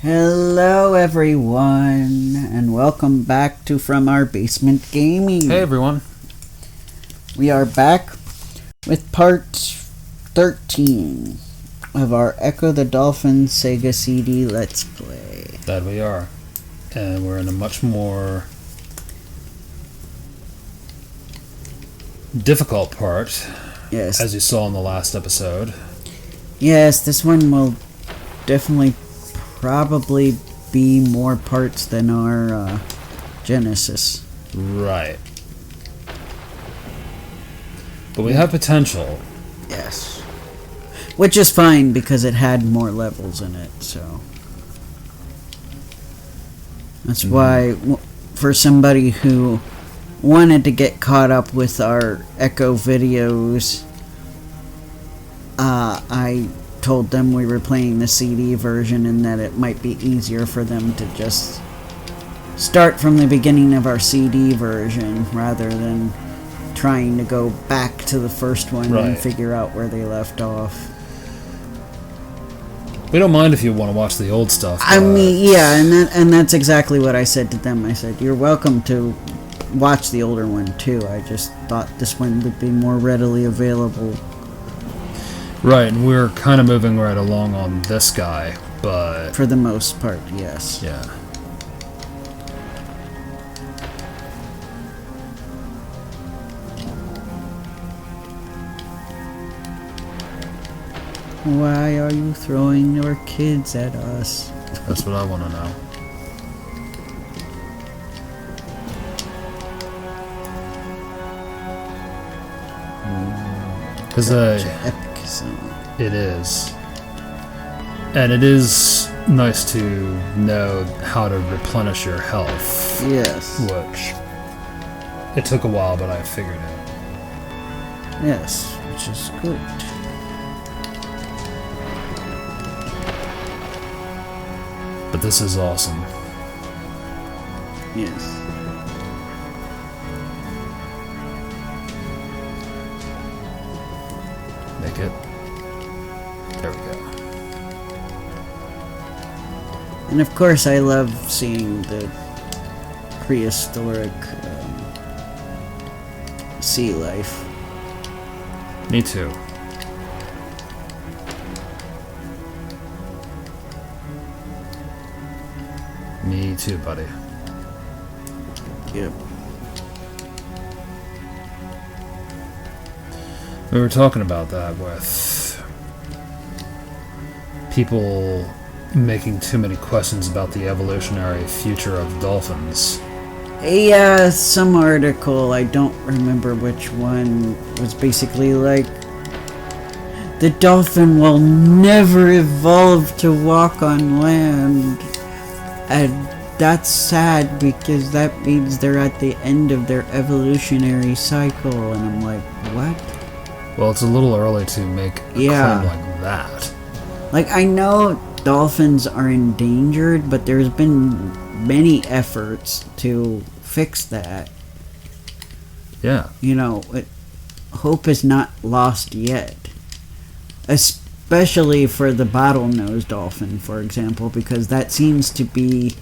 Hello everyone, and welcome back to From Our Basement Gaming. Hey everyone. We are back with part 13 of our Ecco the Dolphin Sega CD Let's Play. That we are. And we're in a much more difficult part. Yes. As you saw in the last episode. Yes, this one will definitely probably be more parts than our Genesis. Right. But we have potential. Yes. Which is fine because it had more levels in it, so. That's why, for somebody who wanted to get caught up with our Ecco videos, I told them we were playing the CD version and that it might be easier for them to just start from the beginning of our CD version rather than trying to go back to the first one and figure out where they left off. We don't mind if you want to watch the old stuff. I mean, yeah, and that's exactly what I said to them. I said, you're welcome to watch the older one too. I just thought this one would be more readily available. Right, and we're kind of moving right along on this guy, but... For the most part, yes. Yeah. Why are you throwing your kids at us? That's what I want to know. Because epic song. It is. And it is nice to know how to replenish your health. Yes. Which, it took a while, but I figured it. Yes, which is good. But this is awesome. Yes. Make it. There we go. And of course I love seeing the prehistoric sea life. Me too. Me too, buddy. Yep. We were talking about that with people making too many questions about the evolutionary future of dolphins. Yeah, some article, I don't remember which one, was basically like, the dolphin will never evolve to walk on land. And that's sad because that means they're at the end of their evolutionary cycle. And I'm like, what? Well, it's a little early to make a claim like that. Like, I know dolphins are endangered, but there's been many efforts to fix that. Yeah. You know, hope is not lost yet. Especially for the bottlenose dolphin, for example, because that seems to be...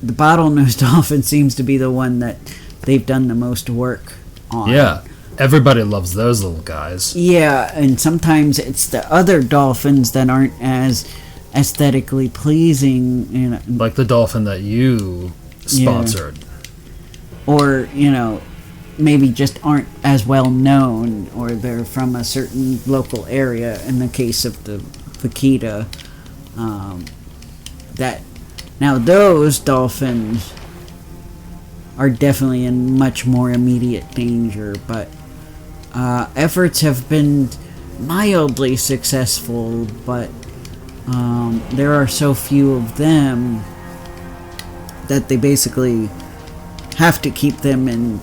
The bottlenose dolphin seems to be the one that they've done the most work on. Yeah. Everybody loves those little guys. Yeah, and sometimes it's the other dolphins that aren't as aesthetically pleasing, you know. Like the dolphin that you sponsored. Yeah. Or, you know, maybe just aren't as well known, or they're from a certain local area. In the case of the vaquita, that now those dolphins are definitely in much more immediate danger, but efforts have been mildly successful, but there are so few of them that they basically have to keep them in...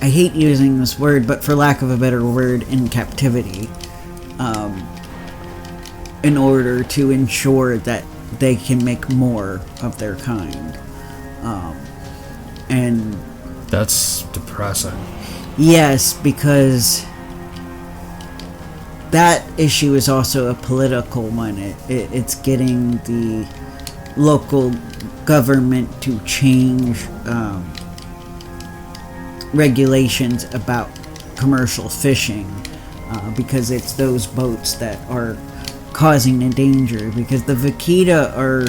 I hate using this word, but for lack of a better word, in captivity, in order to ensure that they can make more of their kind. And that's depressing. Yes, because that issue is also a political one. It's getting the local government to change regulations about commercial fishing, because it's those boats that are causing the danger, because the vaquita are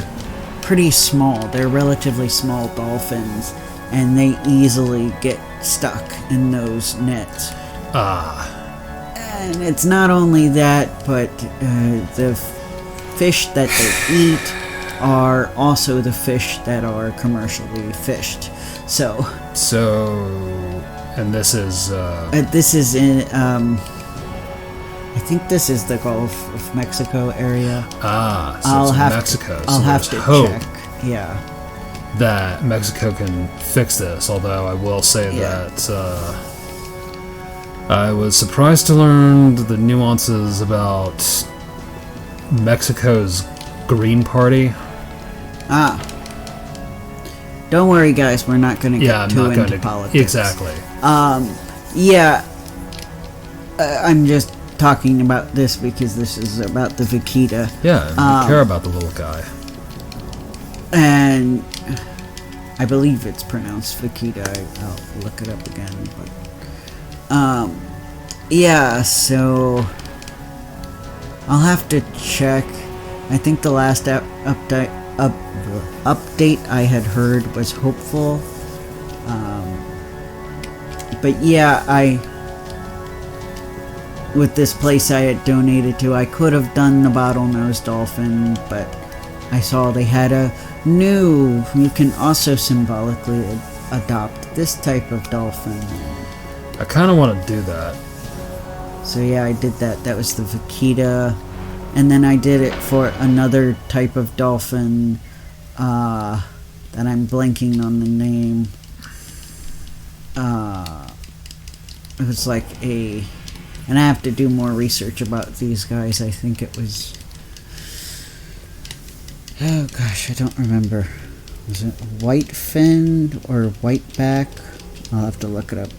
pretty small. They're relatively small dolphins, and they easily get stuck in those nets. And it's not only that, but the fish that they eat are also the fish that are commercially fished. So, and this is in I think this is the Gulf of Mexico area. So I'll have Mexico. I'll have to check. Yeah. That Mexico can fix this, although I will say that I was surprised to learn the nuances about Mexico's Green Party. Don't worry, guys. We're not going to get too into politics. Exactly. I'm just talking about this because this is about the vaquita. Yeah, you care about the little guy. And I believe it's pronounced vaquita. I'll look it up again. But, so I'll have to check. I think the last update I had heard was hopeful. But with this place I had donated to, I could have done the bottlenose dolphin, but I saw they had a new, you can also symbolically adopt this type of dolphin. I kind of want to do that. So I did that. That was the vaquita. And then I did it for another type of dolphin that I'm blanking on the name. It was like and I have to do more research about these guys. I think it was, oh gosh, I don't remember. Was it white fin or white back? I'll have to look it up.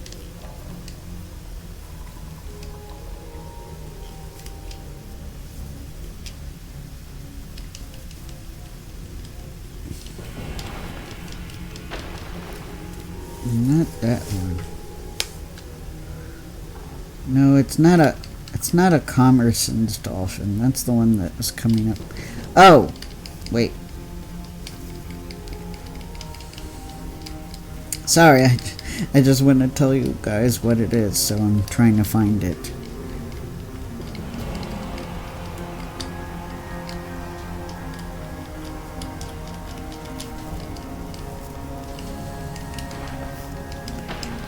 Not that one. No, it's not a Commerson's dolphin. That's the one that was coming up. Oh, wait. Sorry, I just want to tell you guys what it is, so I'm trying to find it.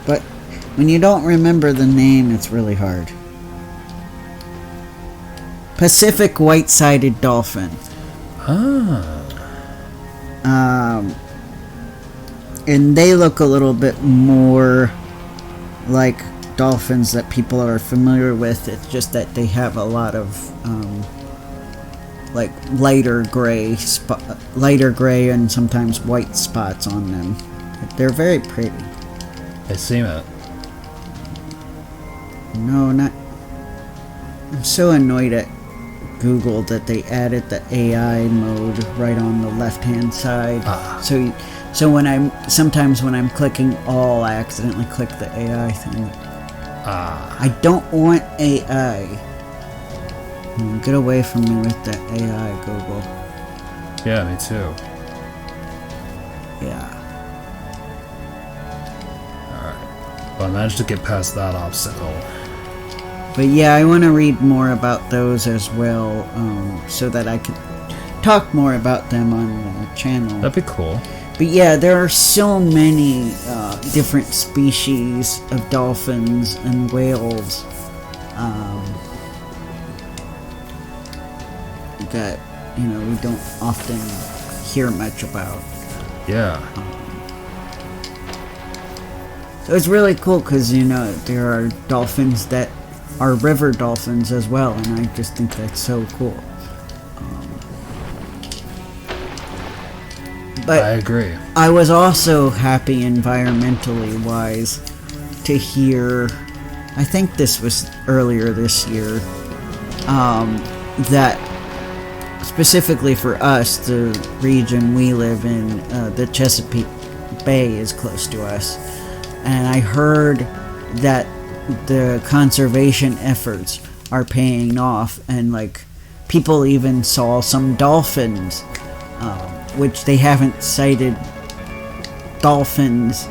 But when you don't remember the name, it's really hard. Pacific white-sided dolphin. And they look a little bit more like dolphins that people are familiar with. It's just that they have a lot of like lighter gray and sometimes white spots on them. They're very pretty. I seen it. No, not. I'm so annoyed at Google that they added the AI mode right on the left-hand side. So when sometimes when I'm clicking all, I accidentally click the AI thing. I don't want AI. Get away from me with the AI, Google. Yeah, me too. Yeah. Well, I managed to get past that obstacle. But I want to read more about those as well, so that I can talk more about them on the channel. That'd be cool. But there are so many different species of dolphins and whales that we don't often hear much about. Yeah. So it's really cool because, there are dolphins that are river dolphins as well, and I just think that's so cool. But I agree. I was also happy environmentally wise to hear, I think this was earlier this year, that specifically for us, the region we live in, the Chesapeake Bay is close to us. And I heard that the conservation efforts are paying off, and like people even saw some dolphins, which they haven't sighted dolphins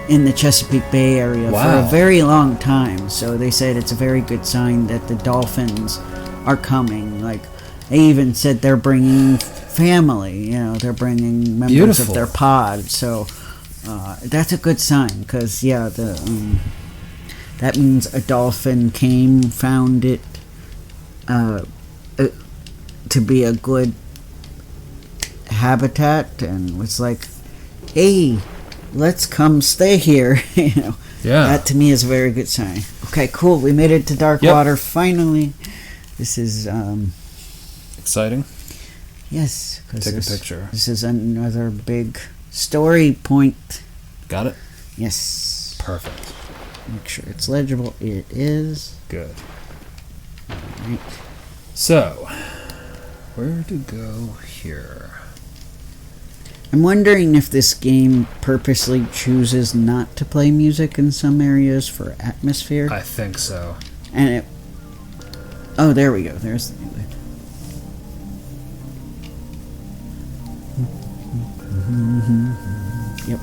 in the Chesapeake Bay area for a very long time. So they said it's a very good sign that the dolphins are coming. Like they even said they're bringing family, they're bringing members of their pod. So that's a good sign, because that means a dolphin found it to be a good habitat, and was like, hey, let's come stay here. Yeah, that to me is a very good sign. Okay, cool, we made it to dark water finally. This is exciting. Yes, take a picture. This is another big story point. Got it? Yes. Perfect. Make sure it's legible. It is. Good. Alright. So, where to go here? I'm wondering if this game purposely chooses not to play music in some areas for atmosphere. I think so. And oh, there we go. There's the music. Yep.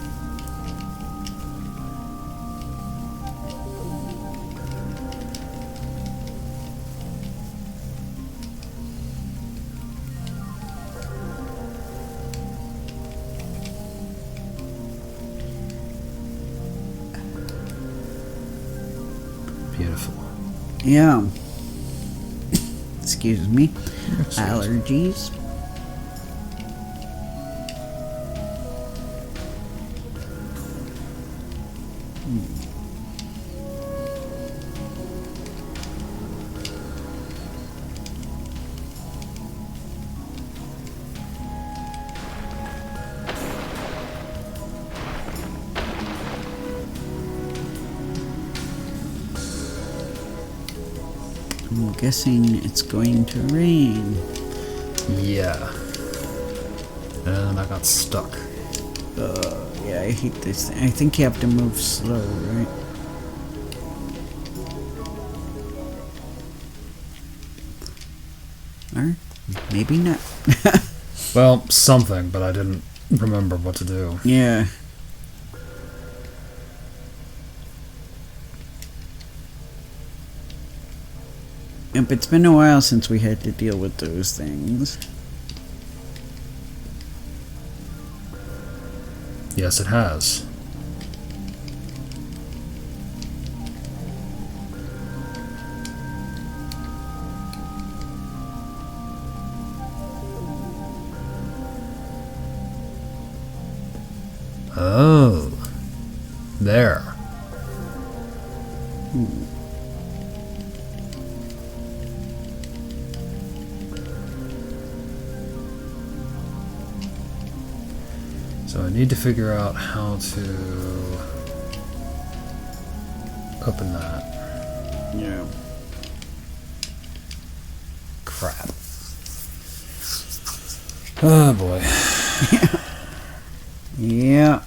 Beautiful. Yeah. Excuse me. Allergies. I'm guessing it's going to rain. Yeah. And I got stuck. Yeah, I hate this thing. I think you have to move slow, right? Or maybe not. Well, something, but I didn't remember what to do. Yeah. Yep, it's been a while since we had to deal with those things. Yes, it has. Oh. There. So I need to figure out how to open that. Yeah. Crap. Oh boy. Yeah.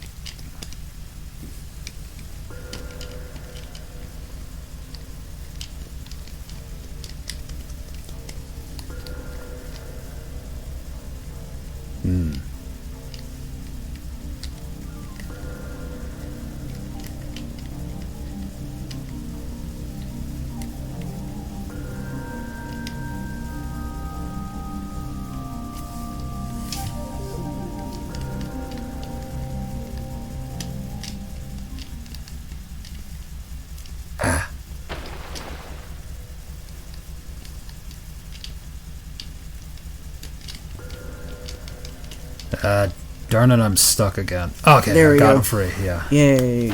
Darn it, I'm stuck again. Okay, There we I got go. it free, yeah. Yay.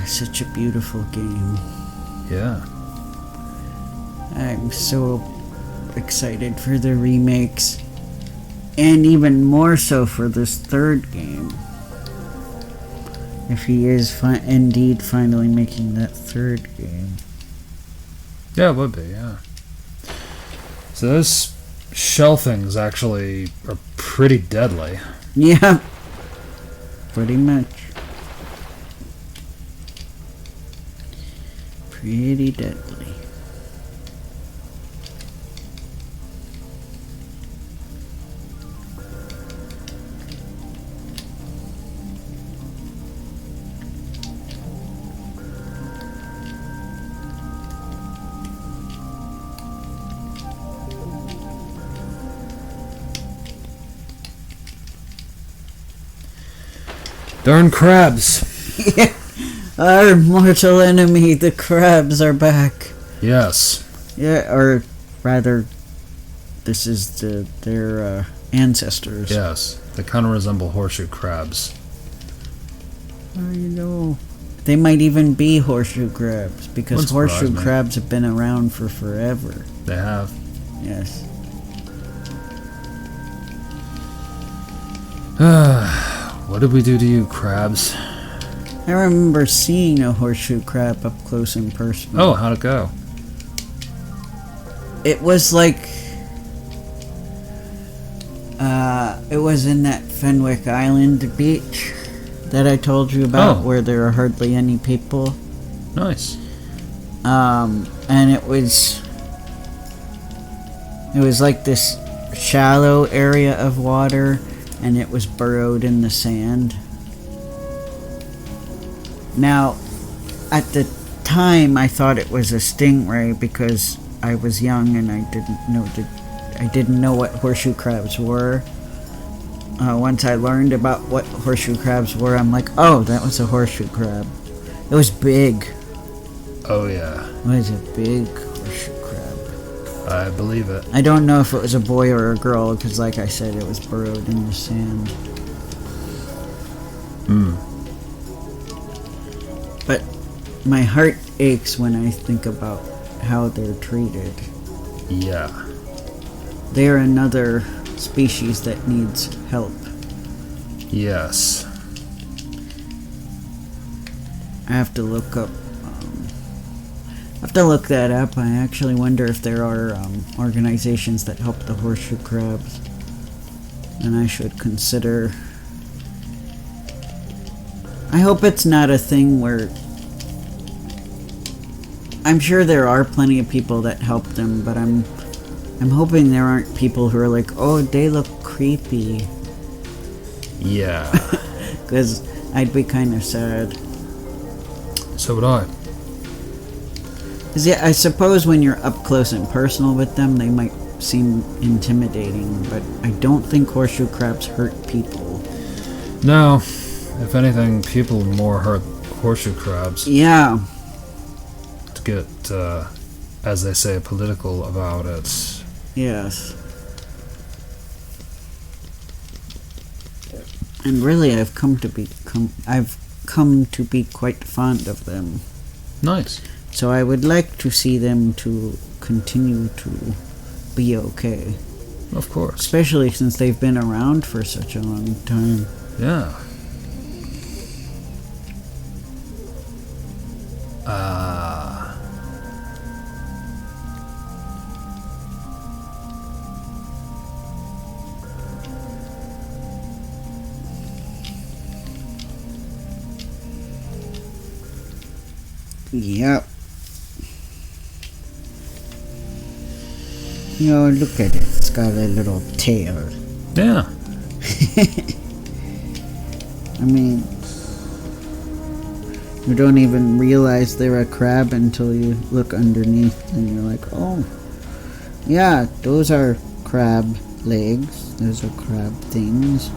Such a beautiful game. Yeah. I'm so excited for the remakes. And even more so for this third game. If he is indeed finally making that third game. Yeah, it would be, yeah. So those shell things actually are pretty deadly. Yeah. Pretty much. Pretty deadly. Darn crabs. Yeah. Our mortal enemy, the crabs, are back. Yes. Yeah, or rather, this is their ancestors. Yes. They kind of resemble horseshoe crabs. I know. They might even be horseshoe crabs, because Wouldn't surprise horseshoe me. crabs have been around for forever. They have. Yes. What did we do to you, crabs? I remember seeing a horseshoe crab up close and personal. Oh, how'd it go? It was like... it was in that Fenwick Island beach that I told you about, Oh. where there are hardly any people. Nice. And it was like this shallow area of water, and it was burrowed in the sand. Now, at the time, I thought it was a stingray because I was young and I didn't know what horseshoe crabs were. Once I learned about what horseshoe crabs were, I'm like, oh, that was a horseshoe crab. It was big. Oh, yeah. It was a big horseshoe crab. I believe it. I don't know if it was a boy or a girl, because like I said, it was burrowed in the sand. But my heart aches when I think about how they're treated. Yeah. They're another species that needs help. Yes. I have to look up. I have to look that up. I actually wonder if there are organizations that help the horseshoe crabs, and I should consider. I hope it's not a thing where. I'm sure there are plenty of people that help them, but I'm hoping there aren't people who are like, oh, they look creepy. Yeah. Because I'd be kind of sad. So would I. Because yeah, I suppose when you're up close and personal with them, they might seem intimidating, but I don't think horseshoe crabs hurt people. No. If anything, people more hurt horseshoe crabs. Yeah. To get, as they say, political about it. Yes. And really, I've come to be quite fond of them. Nice. So I would like to see them to continue to be okay. Of course. Especially since they've been around for such a long time. Yeah. Yep. You know, look at it. It's got a little tail. Yeah. I mean, you don't even realize they're a crab until you look underneath and you're like, oh, yeah, those are crab legs. Those are crab things.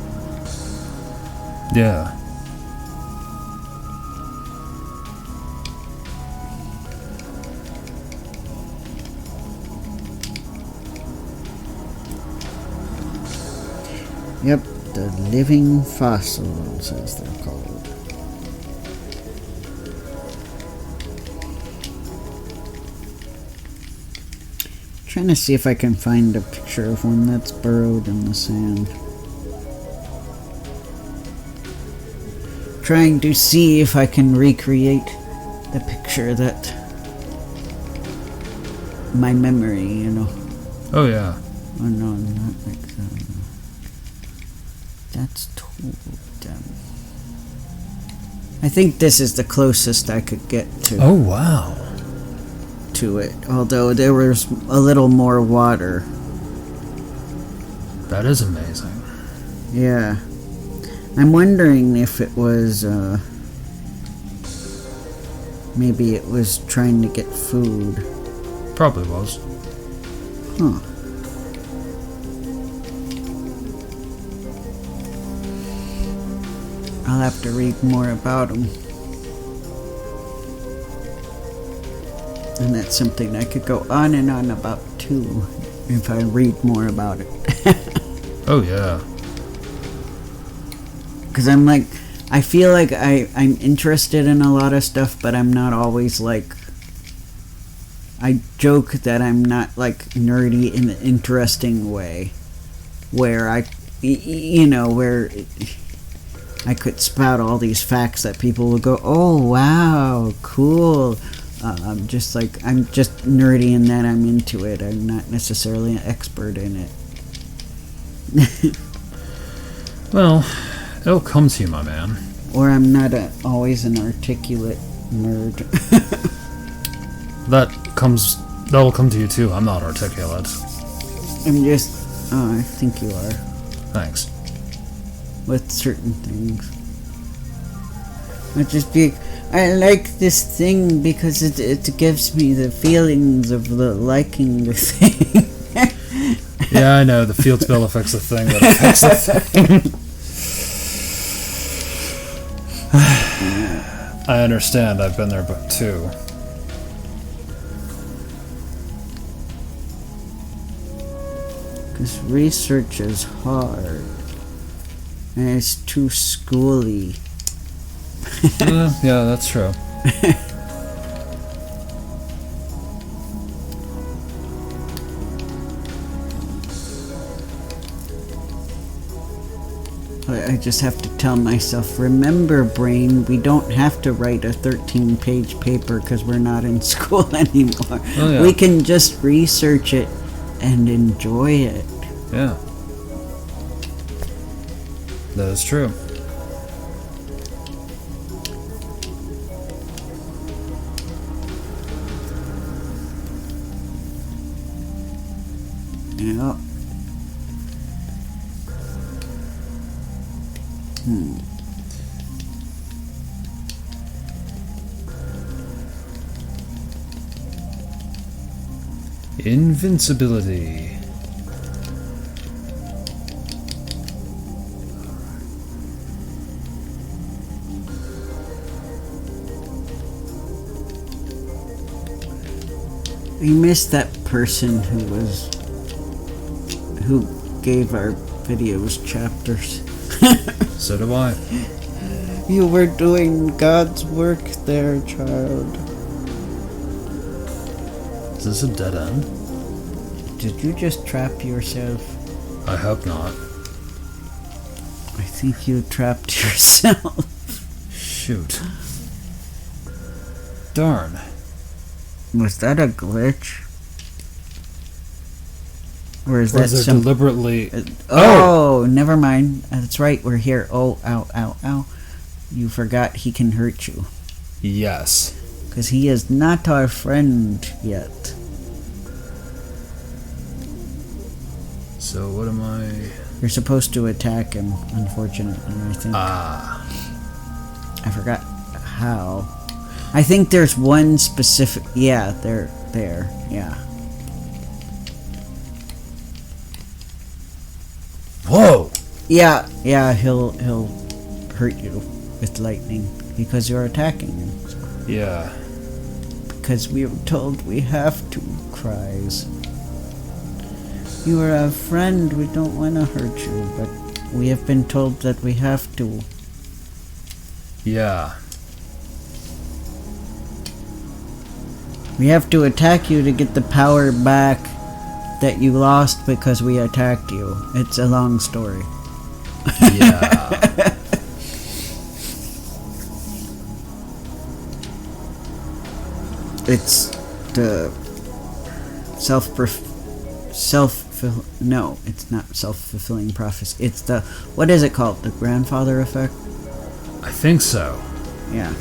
Yeah. Yep, the living fossils, as they're called. Trying to see if I can find a picture of one that's burrowed in the sand. Trying to see if I can recreate the picture that my memory, you know. Oh yeah. Oh no, not like that. That's told them. I think this is the closest I could get to. Oh wow. To it, although there was a little more water. That is amazing. Yeah. I'm wondering if it was, maybe it was trying to get food. Probably was. Huh. I'll have to read more about them. And that's something I could go on and on about too, if I read more about it. Oh yeah. Because I'm like, I feel like I'm interested in a lot of stuff, but I'm not always like, I joke that I'm not like nerdy in an interesting way, where I, you know, where I could spout all these facts that people will go, oh wow, cool. I'm just nerdy in that I'm into it. I'm not necessarily an expert in it. Well, it'll come to you, my man. Or I'm not always an articulate nerd. That'll come to you too. I'm not articulate. I'm just, I think you are. Thanks. With certain things. I like this thing because it gives me the feelings of liking the thing. Yeah, I know. The field spell affects the thing that affects the thing. I understand. I've been there too. Because research is hard. And it's too schooly. Yeah, that's true. I just have to tell myself, remember, brain, we don't have to write a 13-page paper because we're not in school anymore. Oh, yeah. We can just research it and enjoy it. Yeah. That is true. Yeah. Invincibility. I miss that person who gave our videos chapters. So do I. You were doing God's work there, child. Is this a dead end? Did you just trap yourself? I hope not. I think you trapped yourself. Shoot. Darn. Was that a glitch? Or is Or that is there some... deliberately... Oh, never mind. That's right, we're here. Oh, ow, ow, ow. You forgot he can hurt you. Yes. Because he is not our friend yet. So what am I... You're supposed to attack him, unfortunately, I think. Ah. I forgot how. I think there's one specific... Yeah, there, yeah. Whoa! Yeah, he'll hurt you with lightning because you're attacking him. Yeah. Because we were told we have to, cries. You are a friend, we don't want to hurt you, but we have been told that we have to. Yeah. We have to attack you to get the power back that you lost because we attacked you. It's a long story. Yeah. It's the no, it's not self-fulfilling prophecy. It's the, what is it called? The grandfather effect? I think so. Yeah.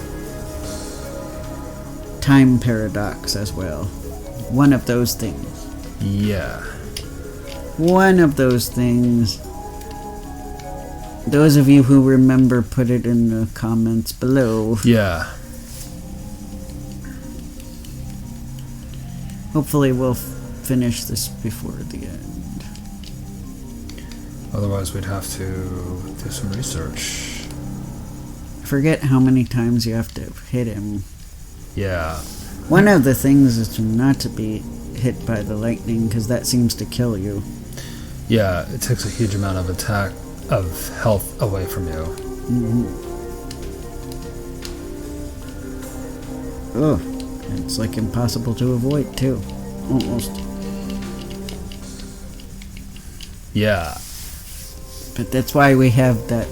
Time paradox as well. One of those things. Yeah. One of those things. Those of you who remember, put it in the comments below. Yeah. Hopefully we'll finish this before the end. Otherwise, we'd have to do some research. I forget how many times you have to hit him. Yeah. One of the things is to not to be hit by the lightning, because that seems to kill you. Yeah, it takes a huge amount of health away from you. Mm-hmm. Oh, it's like impossible to avoid too. Almost. Yeah. But that's why we have that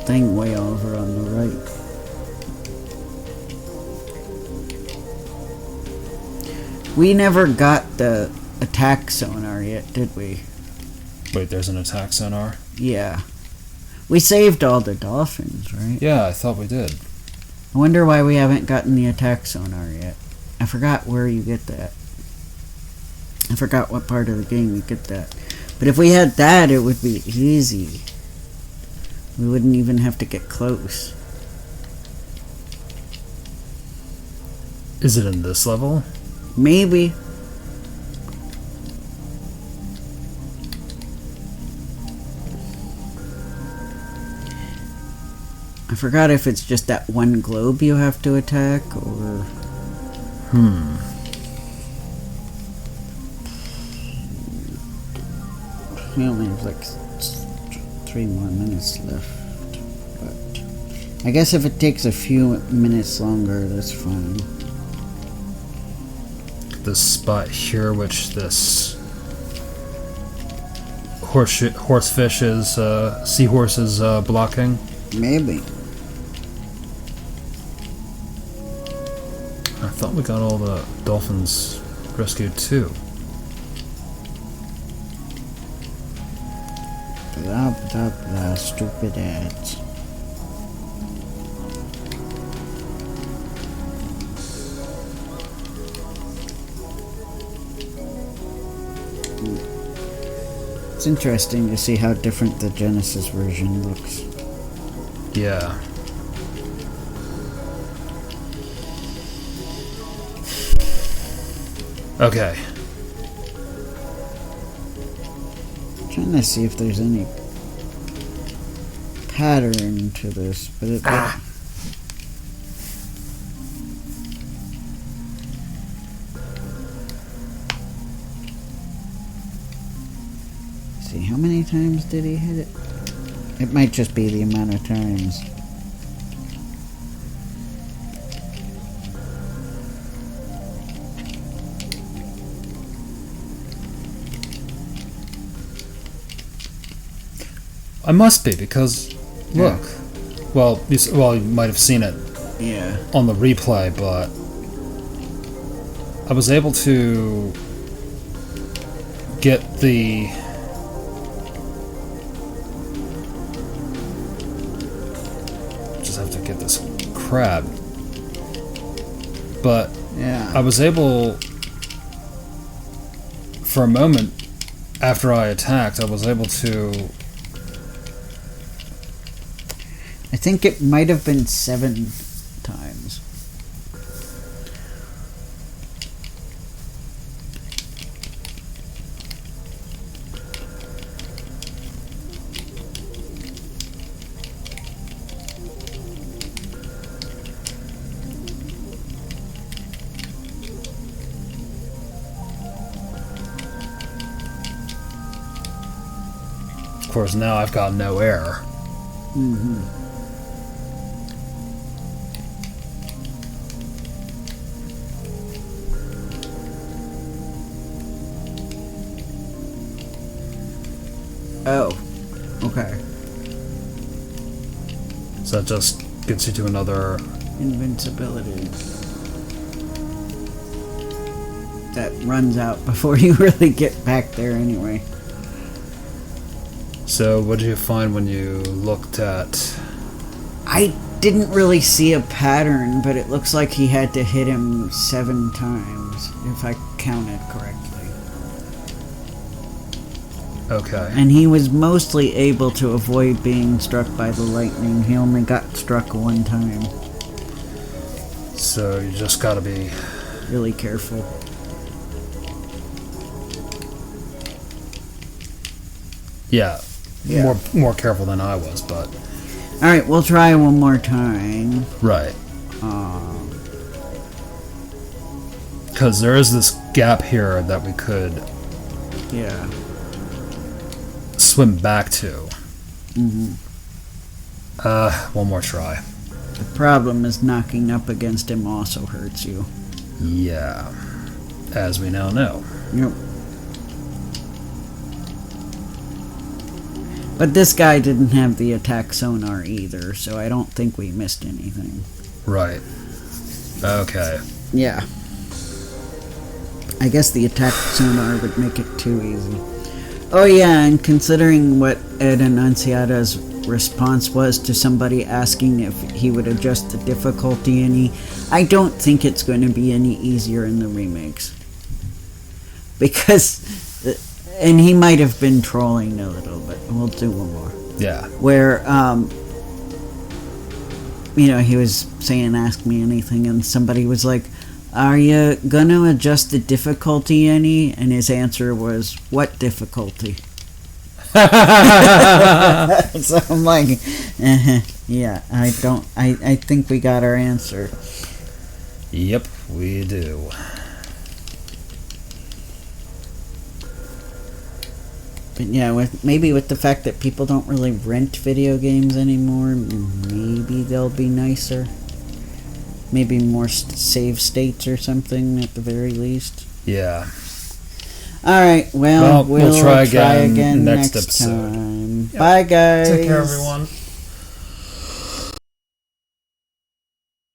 thing way over on the right. We never got the attack sonar yet, did we? Wait, there's an attack sonar? Yeah. We saved all the dolphins, right? Yeah, I thought we did. I wonder why we haven't gotten the attack sonar yet. I forgot where you get that. I forgot what part of the game you get that. But if we had that, it would be easy. We wouldn't even have to get close. Is it in this level? Maybe. I forgot if it's just that one globe you have to attack, or... We only have like 3 more minutes left. But I guess if it takes a few minutes longer, that's fine. This spot here, which this horsefish is, seahorse is blocking. Maybe. I thought we got all the dolphins rescued too. Blah, blah, blah, stupid ads. It's interesting to see how different the Genesis version looks. Yeah. Okay. I'm trying to see if there's any pattern to this, but it... See, how many times did he hit it? It might just be the amount of times. I must be, because look. Yeah. Well, you might have seen it Yeah. on the replay, but I was able to get the just have to get this crab, but Yeah. I was able, for a moment after I attacked, I was able to... I think it might have been 7 times. Of course, now I've got no air. Mm-hmm. Oh, okay. So that just gets you to another... Invincibility. That runs out before you really get back there anyway. So what did you find when you looked at... I didn't really see a pattern, but it looks like he had to hit him 7 times, if I counted correctly. Okay. And he was mostly able to avoid being struck by the lightning. He only got struck 1 time. So you just gotta be... Really careful. Yeah. Yeah. More careful than I was, but... Alright, we'll try one more time. Right. Because there is this gap here that we could Yeah. swim back to. Mm-hmm. One more try. The problem is knocking up against him also hurts you. Yeah. As we now know. Yep. But this guy didn't have the attack sonar either, so I don't think we missed anything. Right. Okay. Yeah. I guess the attack sonar would make it too easy. Oh yeah, and considering what Ed Annunciata's response was to somebody asking if he would adjust the difficulty any, I don't think it's going to be any easier in the remakes. Because, and he might have been trolling a little, but we'll do one more. Yeah. Where, you know, he was saying ask me anything, and somebody was like, are you gonna adjust the difficulty any? And his answer was, what difficulty? So I'm like, yeah, I think we got our answer. Yep, we do. But yeah, maybe with the fact that people don't really rent video games anymore, maybe they'll be nicer. Maybe more save states or something at the very least. Yeah. Alright, well, we'll try again next next episode. time. Yep. Bye, guys. Take care, everyone.